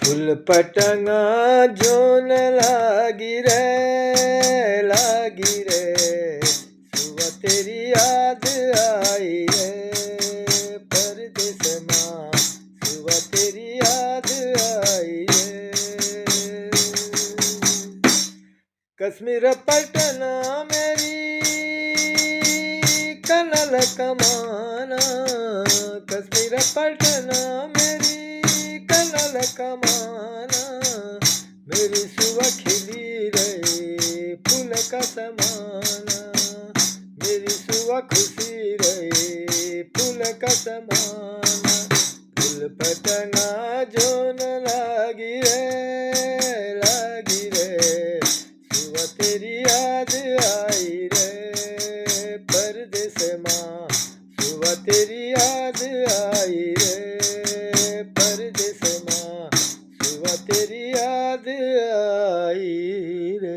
फूल पटंगा zone लागी रे सुबह तेरी याद आई रे परदेस माँ सुबह तेरी याद आई रे कश्मीर पटना मेरी कनल कमाना कश्मीर पटना मेरी कनल कमाना मेरी सुबह खिली रहे फूल का समाना मेरी सुबह खुशी रहे फूल का समाना फूल पटना जोन लागी रे सुबह तेरी याद आई रे परदेस माँ सुबह तेरी याद आई रे परदेस माँ सुबह तेरी याद आई रे।